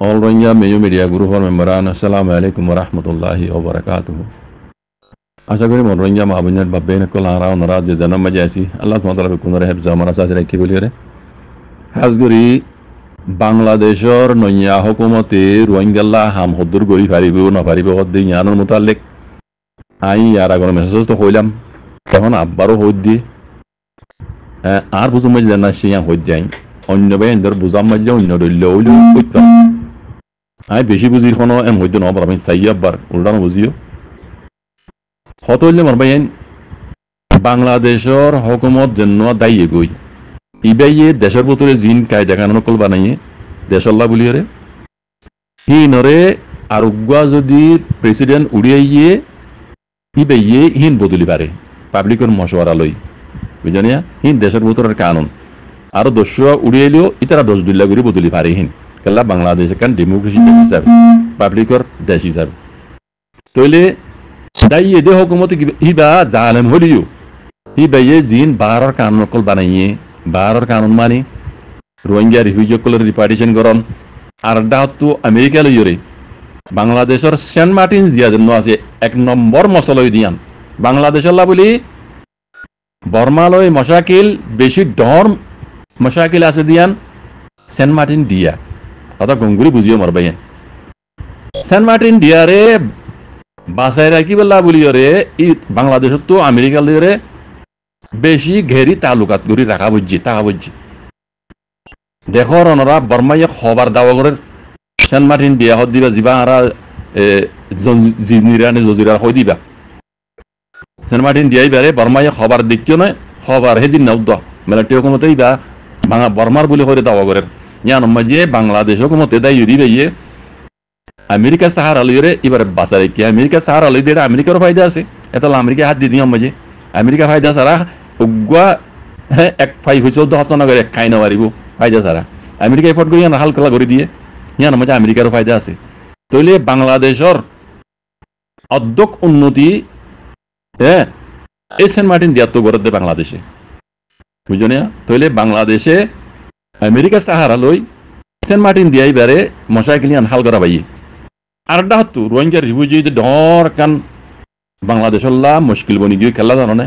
All Rohingya Mayo Media Group memberan Assalamualaikum warahmatullahi wabarakatuh. আশা করি মন রোহিঙ্গা মা বোনের বাব্বে নকল হারাও নারাজ যে জন্ম মাঝে আসি আল্লাহ সুবহানাহু ওয়া তাআলা কোন রহে জামানা সাথে রাখি বলি রে হাজগরি বাংলাদেশর নইয়া হুকুমতে রোহিঙ্গাল্লাহ হাম হদ্দুর গরি পারিব না পারিব হদ্দি ইয়ানোর মোতালেক আই আর আগর মেসেজ তো হইলাম তখন আব্বারও হইদ দি আর বুঝুম মাঝে জানা সিয়া হইদ যাই অন্য বেন্দর বুঝাম মাঝে অন্য দল্য হইল কইতাম আই বেশি বুঝির কোনো এম হইদ না আমি চাই আব্বার উল্টানো বুঝিও হত হইলে মারবাইন বাংলাদেশর হুকুমত জন্য দায়ী গই ইবাইয়ে দেশের ভিতরে জিন কায়দা কানুন কল বানাইয়ে দেশল্লা বলিয়ে হিনরে আরোগ্যা যদি প্রেসিডেন্ট উড়িয়ে ইবাইয়ে হিন বদলি পারে পাবলিকের মশওয়ারা লই বুঝানিয়া হিন দেশের ভিতরের কানুন আরো দোষ উড়িয়েলেও ইতারা দোষ দুল্লা করে বদলি পারে হিন কেলা বাংলাদেশ কান ডেমোক্রেসি দেশ হিসাবে পাবলিকের দেশ হিসাবে তইলে দায়ী দে হুকুমত হিবা জালেম হলিও হিবাইয়ে জিন বারর কানুন কল বানাইয়ে বারর কানুন মানে রোহিঙ্গা রিফিউজিসকলের রিপার্টিশন করন আর ডাহতো আমেরিকা লইরে বাংলাদেশের সেন্ট মার্টিন জিয়া জন্য আছে এক নম্বর মশলই দিয়ান বাংলাদেশের বলি বর্মালয় মশাকিল বেশি ডর মশাকিল আছে দিয়ান সেন্ট মার্টিন দিয়া কথা গঙ্গুরি বুঝিও মারবাই সেন্ট মার্টিন দিয়ারে বাসায় রাখি বললা বলিওরে ই বাংলাদেশের তো আমেরিকা লইরে বেশি ঘেরি তালুকাত করি রাখা বুঝছি টাকা বুঝছি দেখো ওনারা বর্মাইয়ে খবর দাওয়া করে সেন্ট মার্টিন দিয়া হত দিবা যা আর জিজনিরানি জজিরা হই দিবা সেন্ট মার্টিন দিয়াই বারে বর্মাইয়ে খবর দেখিও নয় খবর সেদিন নাও দ মেলাটি হুকুমতেই বা বাংলা বর্মার বলে করে দাওয়া করে ইয়ান মাঝে বাংলাদেশ হুকুমতে দায়ী দিবে আমেরিকা সাহারা লইরে এবার বাঁচা রেখে আমেরিকা সাহারা লই দিয়ে আমেরিকারও ফায়দা আছে এত আমেরিকা হাত দিয়ে দিও মাঝে আমেরিকা ফায়দা ছাড়া উগুয়া হ্যাঁ এক ফাই হয়েছে 14 নগরে এক খাই না পারিব ফায়দা ছাড়া আমেরিকা এফোর্ট করি হালকালা করে দিয়ে ইয়ান মাঝে আমেরিকারও ফায়দা আছে তইলে বাংলাদেশের অধ্যক উন্নতি হ্যাঁ এই সেন্ট মার্টিন দিয়া তো গড়ে দেয় বাংলাদেশে বুঝো না তইলে বাংলাদেশে আমেরিকা সাহারা লই সেন্ট মার্টিন দিয়াই বারে মশাই কিলিয়ান হাল করা বাইয়ে আর ডাহতু রোহিঙ্গা রিফিউজি ডর কান বাংলাদেশের মুশকিল বনি গিয়ে খেলা জানো না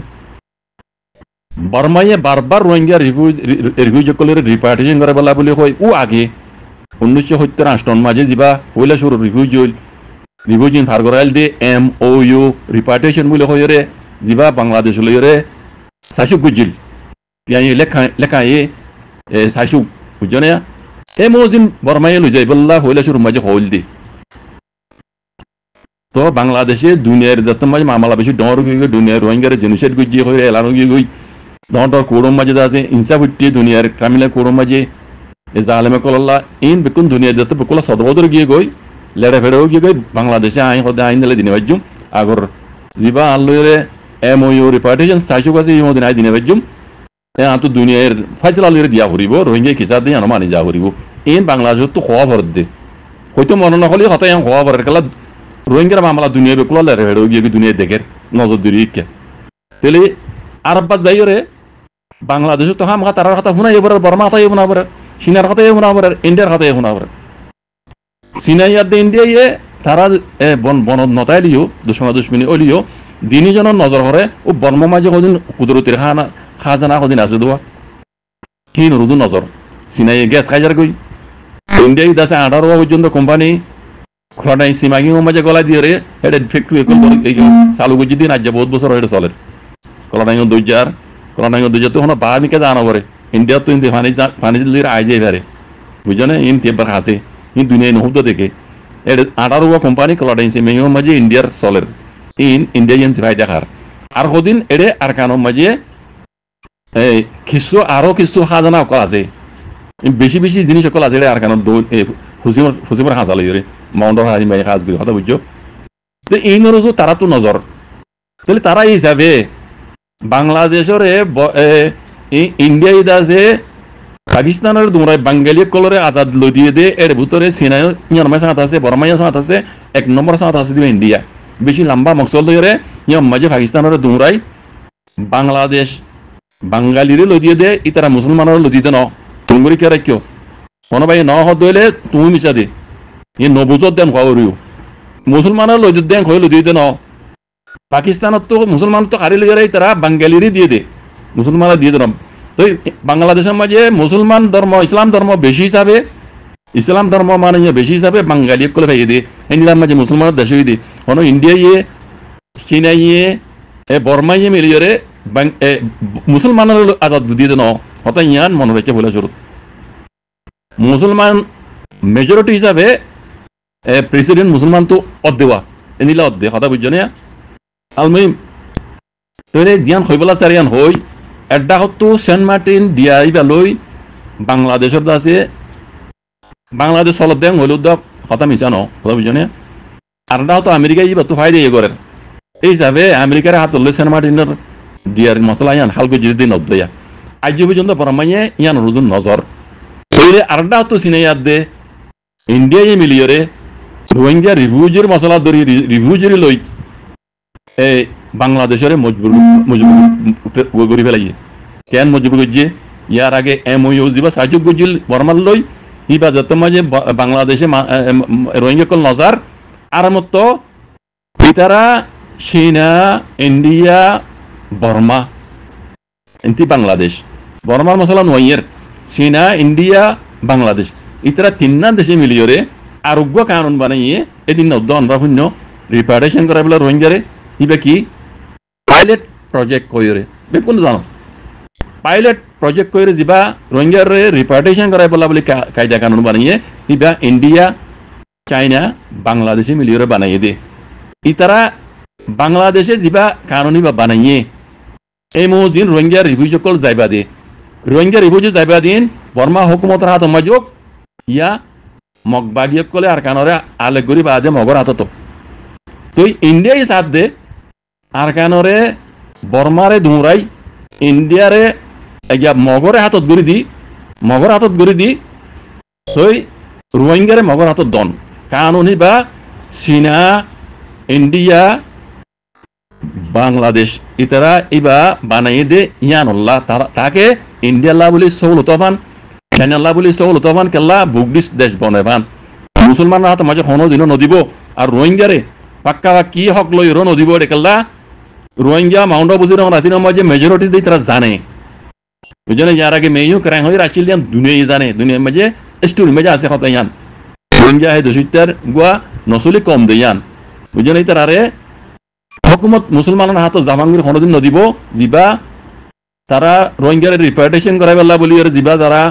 বর্মাইয়ে বারবার রোহিঙ্গা রিফিউজিসকলের রিপার্টিশন করে বলা বলে কয় ও আগে 1978 মাঝে যা পয়লা শুরু রিফিউজি ফার করাইল দিয়ে MOU রিপার্টিশন বলে কয়রে যা বাংলাদেশ লইরে শাসুক গুজিল লেখা শাসুক বুঝছো না মজিন বর্মাইয়ে লই যাই বললা পয়লা শুরু মাঝে হইল দি তো বাংলাদেশে দুনিয়ার যত মাঝে মামলা বেশি ডর গিয়ে দুনিয়ার রোহিঙ্গার জেনোসাইড গিয়ে হয়ে এলানো গিয়ে গই ডর কোড়ম মাঝে আছে ইনসা ফুটি দুনিয়ার ক্রামিলা কোড়ম মাঝে এ জালেমে কল্লা ইন বেকুন দুনিয়ার যত বেকুলা সদবদর গিয়ে গই লেড়ে ফেড়েও গিয়ে গই বাংলাদেশে আইন হতে আইন দিলে দিনে বাজ্যুম আগর যা আনলরে MOU রিপার্টিশন সাইসুক আছে এই মদিন আই দিনে বাজ্যুম তো দুনিয়ার ফাইসলা লইরে দিয়া হরিব রোহিঙ্গা কিসা দিয়ে আনো মানি যা হরিব ইন বাংলাদেশ তো খোয়া ভর দে হয়তো মনে না হলে হতাই খোয়া ভরের খেলা রোহিঙ্গার মামলা দুনিয়া বেকুলা লেড়ে ফেড়েও গিয়ে দুনিয়া দেখের নজর দিরি কে তাহলে আরব্বাস যাইরে বাংলাদেশে তো হাম তারার কথা শুনাই এবার বর্মা কথাই শোনা পড়ে চীনার কথাই শোনা পড়ে ইন্ডিয়ার কথাই শোনা পড়ে চীনাই ইয়াদ ইন্ডিয়ায় তারা বন নতাই লিও দুশ্মনী ওলিও দিনীজনের নজর করে ও বর্ম মাঝে কদিন কুদরতির খাজানা কদিন আছে দোয়া কি নরুদু নজর চীনাই গ্যাস খাইজার কই ইন্ডিয়ায় আছে 18 পর্যন্ত কোম্পানি খোলাই সীমাগি মাঝে গলা দিয়ে রে এটা ফ্যাক্টরি চালু করছি দিন আজ বহুত বছর হয়ে চলে কলাডাঙ্গ দুইজার তো কোনো বাহামিকে জানা পড়ে ইন্ডিয়া তো ইন্দি ফানি দিলে আই যাই পারে বুঝছো না ইন তেবার হাসে ইন দুনিয়ায় নহব দেখে এটা 18 কোম্পানি কলাডাইং সীমাগি মাঝে ইন্ডিয়ার চলের ইন্ডিয়ান ভাই দেখার আর কদিন এড়ে আর কানোর মাঝে কিছু আরো কিছু খাজানা অকল আছে বেশি বেশি জিনিস অকল আছে আর কানোর হুসিমর হাজা লইরে মাউন্টর হাজি ভাই কাজ করি কথা বুঝছো তো এই নরজও তারা তো নজর তাহলে তারা এই হিসাবে বাংলাদেশের ইন্ডিয়া আছে পাকিস্তানের দুমরাই বাঙালি কলরে আজাদ লই দিয়ে দে এর ভিতরে সিনাই নিয়মে সাথ আছে বর্মাইয়া সাথ আছে এক নম্বর সাথ আছে দিবে ইন্ডিয়া বেশি লম্বা মকসল ধরে নিয়ম মাঝে পাকিস্তানের দুমরাই বাংলাদেশ বাঙালিরে লই দিয়ে দে ইতারা মুসলমানের লই দিয়ে ন তুমগুরি কে রাখিও কোনো ভাই ন হত হইলে তুমি মিশা দে ই নবুজত দেন খাওয়ারিও মুসলমানের লই দেন হইল দিয়ে দেন পাকিস্তানত তো মুসলমান তো হারিয়ে গেলে তারা বাঙালিরই দিয়ে দে মুসলমানরা দিয়ে দেন তো বাংলাদেশের মাঝে মুসলমান ধর্ম ইসলাম ধর্ম বেশি হিসাবে ইসলাম ধর্ম মানে বেশি হিসাবে বাঙালি করে ভাই দিয়ে এনিলাম মাঝে মুসলমানের দেশে দিয়ে কোনো ইন্ডিয়া ইয়ে চীনা ইয়ে বর্মা ইয়ে মিলিয়ে মুসলমানের আজাদ দিয়ে দেন হত ইয়ান মনে রেখে বলে শুরু মুসলমান মেজরিটি হিসাবে প্রেসিডেন্ট মুসলমান তো অদ্দেওয়া এনিলা অদ্দে কথা বুঝছো না আলমিম তৈরি জিয়ান হইবলা সারিয়ান হই এড্ডা হতো সেন্ট মার্টিন ডিয়াই বেলই বাংলাদেশের আছে বাংলাদেশ চলত দেন হইল কথা মিশা ন কথা বুঝছো না আর হতো আমেরিকা ইবা তো ফাইদে ইয়ে করেন এই হিসাবে আমেরিকার হাত হলে সেন্ট মার্টিনের ডিয়ার মশলা ইয়ান হালকা যদি নদ্দয়া আজ পর্যন্ত পরমাইয়ে ইয়ান রুজুন নজর তৈরি আরডা হতো সিনাইয়ার দে ইন্ডিয়ায় মিলিয়রে রোহিঙ্গা রিফিউজির মশলা ধরি রিফিউজির লই এই বাংলাদেশের মজবুর গড়ি ফেলাইয়ে কেন মজবুর করছে ইয়ার আগে MOU যা সাহায্য করছিল বর্মার লই ইবা যত মাঝে বাংলাদেশে রোহিঙ্গা কল নজার আর মতো ইতারা চীনা ইন্ডিয়া বর্মা এনতি বাংলাদেশ বর্মার মশলা নয়ের চীনা ইন্ডিয়া বাংলাদেশ ইতারা তিননা দেশে মিলিয়রে আরোগ্য কানুন বানাইয়ে এদিন নদ্য আমরা শূন্য রিপার্টেশন করা বলে রোহিঙ্গারে ইবা কি পাইলট প্রজেক্ট কইরে বেকুন জানো পাইলট প্রজেক্ট কইরে যা রোহিঙ্গারে রিপার্টেশন করা বলা বলে কায়দা কানুন বানাইয়ে ইবা ইন্ডিয়া চাইনা বাংলাদেশে মিলিয়রে বানাইয়ে দে ইতারা বাংলাদেশে যা কানুনি বা বানাইয়ে এই মৌজিন রোহিঙ্গা রিফিউজি কল যাইবা দে রোহিঙ্গা রিফিউজি যাইবা দিন বর্মা হুকুমতের হাত মাযোগ ইয়া মগবাগিয়ক কলে আর কানরে আলেক গরি বাদে মগর হাতত তো ইন্ডিয়াই সাথ দে আর কানরে বর্মারে দুমরাই ইন্ডিয়ারে ইয়া মগরে হাতত গরি দি তই রোহিঙ্গারে মগর হাতত দন কানুনি বা চীনা ইন্ডিয়া বাংলাদেশ ইতারা ইবা বানাই দে ইয়ানুল্লাহ তাকে ইন্ডিয়াল্লাহ বলি সৌলতবান চাইনাল্লাহ বলি সৌলতবান কেল্লা বুগডিস দেশ বনেবান মুসলমান হাত মাঝে হনো দিন নদীব আর রোহিঙ্গারে পাক্কা কি হক লই র নদীব কেল্লা রোহিঙ্গা মাউন্ট বুঝির রাতির মাঝে মেজরিটি দিয়ে তারা জানে বুঝলেন যার আগে মেয়েও ক্রাইম হয়ে রাখছিল দুনিয়ায় জানে দুনিয়ার মাঝে স্টোরি মাঝে আছে কথা ইয়ান রোহিঙ্গা হে দোষিতার গুয়া নসলি কম দে ইয়ান বুঝলেন তারারে হকুমত মুসলমানের হাত জামাঙ্গির হনদিন নদীব যা তারা রোহিঙ্গারে রিপার্টেশন করাই পেলা বলি যা তারা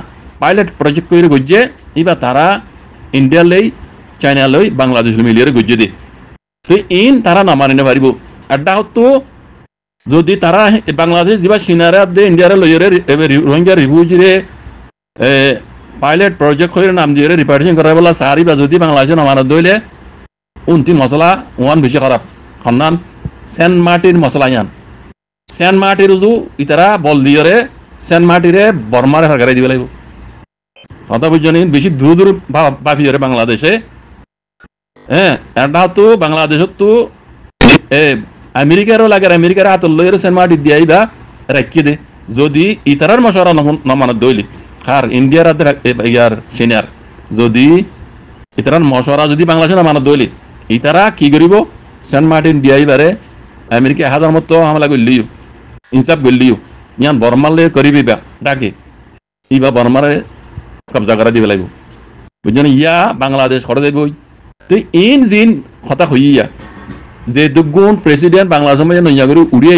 পাইলট প্রজেক্ট করে গজ্জে ইবা তারা ইন্ডিয়া লই চাইনা লই বাংলাদেশ মিলিয়ে গজ্জে দে তো ইন তারা নামানি পারিব আড্ডা হতো যদি তারা বাংলাদেশ যা সিনারে দে ইন্ডিয়ারে লইরে রোহিঙ্গা রিফিউজিরে পাইলট প্রজেক্ট করে নাম দিয়ে রিপার্টেশন করাই পেলা সারি বা যদি বাংলাদেশে নামানো দইলে উনতি মশলা ওয়ান বেশি খারাপ খন্নান সেন্ট মার্টির মশলা ইয়ান সেন্ট মার্টির উজু ইতারা বল দিয়ে সেন্ট মার্টিরে বর্মারে সরকারে দিব লাগবে কথা বুঝছেন বেশি দূর দূর বাফি বাংলাদেশে হ্যাঁ এটা তো বাংলাদেশত তো আমেরিকারও লাগে আমেরিকার হাত লইরে সেন্ট মার্টি দিয়াই বা রাখি দে যদি ইতারার মশলা নমানত দইলি আর ইন্ডিয়ার ইয়ার সিনিয়র যদি ইতারার মশলা যদি বাংলাদেশে নামানত দইলি ইতারা কি করিব সেন্ট মার্টিন দিয়াই বারে আমেরিকা হাজার মতো হামলা করলিও ইনসাফ করলিও ইয়ান বর্মালে করিবি বা ডাকে ইবা বর্মারে কবজা করা দিব লাগবে বুঝছেন ইয়া বাংলাদেশ করে দেব তো ইন জিন কথা হইয়া যে দুগুণ প্রেসিডেন্ট বাংলাদেশের মধ্যে নইয়া করে উড়িয়ে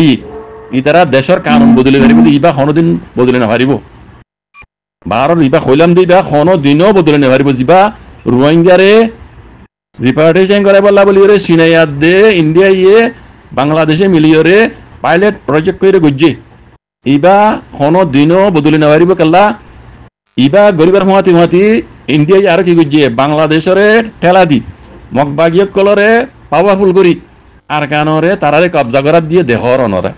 ইতারা দেশের কানুন বদলে পারিব ইবা কোনোদিন বদলে না পারিব ভারত ইবা হইলাম দিবা কোনো দিনও বদলে না পারিব যা রোহিঙ্গারে রিপার্টেশন করে বলা বলি রে সিনাইয়াত দে ইন্ডিয়া ইয়ে বাংলাদেশে মিলিয়ে পাইলট প্রজেক্ট করে গজ্জে ইবা কোনো দিনও বদলে না পারিব কেল্লা ইবা গরিবার মহাতি ইন্ডিয়ায় আর কি গজ্জে বাংলাদেশের ঠেলা দি মগবাগিয়ক কলরে পাওয়ারফুল করি আর কানরে তারারে কবজা করার দিয়ে দেহর অনরে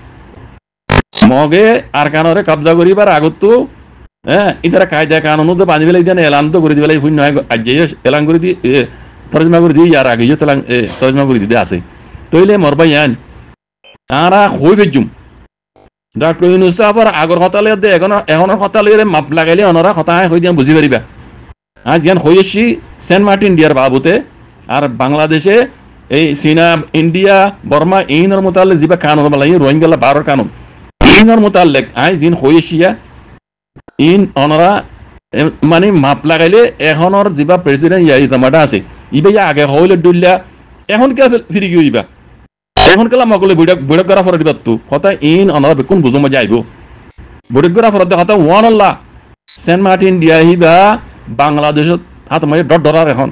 মগে আর কানরে কবজা করিবার আগত তো হ্যাঁ ইতারা কায়দা কানুন তো বাঁধি পেলাই দেন এলান তো করে দিবেলাই শূন্য আজ এলান করে দিয়ে তরজমা করে দিই আর আগে তরজমা করে দিতে আছে তইলে মরবাই আন তারা হই বেজুম ডক্টর ইউনুস আবার আগর হতালে দে এখন এখনের হতালে মাপ লাগাইলে অনরা কথা হই দিয়া বুঝি পারিবা আজ ইয়ান হয়েছি সেন্ট মার্টিন ডিয়ার বাবুতে আর বাংলাদেশে এই চীনা ইন্ডিয়া বর্মা এইনর মোতালে যা কানুন বলা রোহিঙ্গালা বারোর কানুন এইনর মোতালেক আজ ইন হয়েছিয়া ইন অনরা মানে মাপ লাগাইলে এখনের যা প্রেসিডেন্ট ইয়াই জামাটা আছে ইবা ইয়া আগে হইলে ডুলিয়া এখন কে ফিরি গিয়ে ইবা এখন কেলা মকলে বৈঠক করা ফর দিবা তো কথা ইন অনরা বেকুন বুঝো মজা আইব বৈঠক করা ফর কথা ওয়ান আল্লাহ সেন্ট মার্টিন দিয়া হিবা বাংলাদেশত হাত মারি ডরার এখন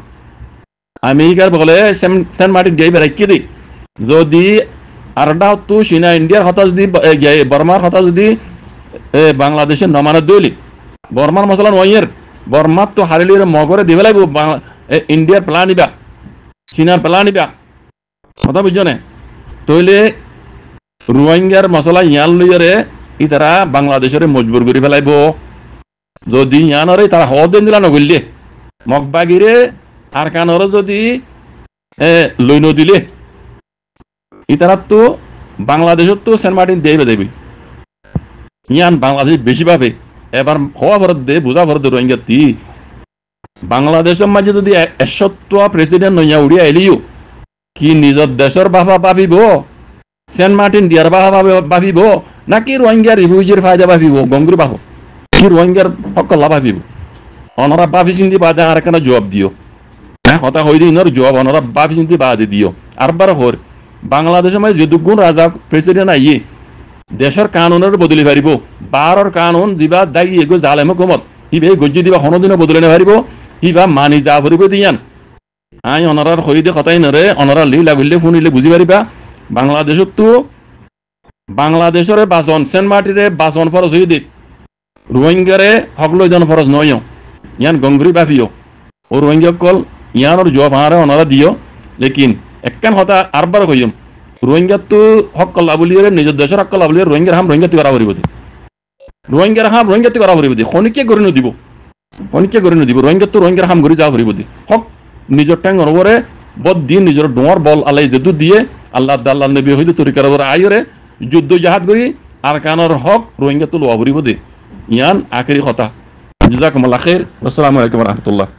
আমেরিকার বলে সেন্ট মার্টিন দিয়া রাখি দি যদি আরটা তো চীনা ইন্ডিয়ার কথা যদি বর্মার কথা যদি বাংলাদেশের নমানত দইলি বর্মার মশলা নয়ের বর্মার তো হারিলির মগরে দিবে লাগবো ইন্ডিয়ার প্লা নিবা চীনার প্লা নিবা কথা বুঝছো না তইলে রোহিঙ্গার মশলা ইয়ান লইয়ারে ই তারা বাংলাদেশের মজবুর করে ফেলাইব যদি ইয়ানরে তারা হদিন দিলা নগলিয়ে মগবাগিরে আর কানরে যদি লই নদিলে ই তারা তো বাংলাদেশত তো সেন্ট মার্টিন দেবে দেবী ইয়ান বাংলাদেশ বেশি পাবে এবার হওয়া ভরত দে বুঝা ভরত দে রোহিঙ্গা তি বাংলাদেশের মাঝে যদি এসত্ব প্রেসিডেন্ট নইয়া উড়িয়া এলিও কি নিজের দেশের বাবা ভাবিব সেন্ট মার্টিন দিয়ার বাবা ভাবিব নাকি রোহিঙ্গার রিফিউজির ফায়দা ভাবিব গঙ্গুর বাহ কি রোহিঙ্গার সকল ভাবিব অনরা বাফি চিন্তি বাদে আর কেন জবাব দিও হ্যাঁ কথা হইলে ইনর জবাব অনরা বাফি চিন্তি বাদে দিও আরবার হর বাংলাদেশের মাঝে যদুগুণ রাজা প্রেসিডেন্ট আইয়ে দেশের কানুনের বদলি পারিব বারর কানুন যা দায়ী এগো জালেম হুকুমত হিবে গজ্জি দিবা হনদিনও বদলে নেপারিব হিবা মানি যা ফুরিব দিয়ান আই অনরার হইদে কথাই নরে অনরা লি লাগুলে শুনিলে বুঝি পারিবা বাংলাদেশত তো বাংলাদেশের বাসন সেন্ট মার্টিরে বাসন ফরজ হই দিক রোহিঙ্গারে হকলইজন ফরজ নয় ইয়ান গঙ্গুরি বাফিও ও রোহিঙ্গা কল ইয়ানোর জবাব হারে অনরা দিও লেকিন একখান কথা আরবার কইম রোহিঙ্গা তো হক কল্লা বলিয়ে নিজের দেশের হক কল্লা বলিয়ে রোহিঙ্গার হাম রোহিঙ্গাতি করা পড়িব রোহিঙ্গার হাম রোহিঙ্গাতি করা পড়িব খনিকে করে নদিব খনিকে করে নদিব রোহিঙ্গা তো রোহিঙ্গার হাম ঘুরি যাওয়া পড়িব হক নিজের ট্যাং অনবরে বদ দিয়ে নিজের ডোঁয়ার বল আলাই যেদু দিয়ে আল্লাহ আল্লাহ নবী হইলে তরিকার আইরে যুদ্ধ জাহাজ করি আর কানর হক রোহিঙ্গা তো লোয়া পড়িব দে ইয়ান আখেরি কথা জাযাকুমুল্লাহ খাইর। আসসালামু আলাইকুম ওয়া রাহমাতুল্লাহ।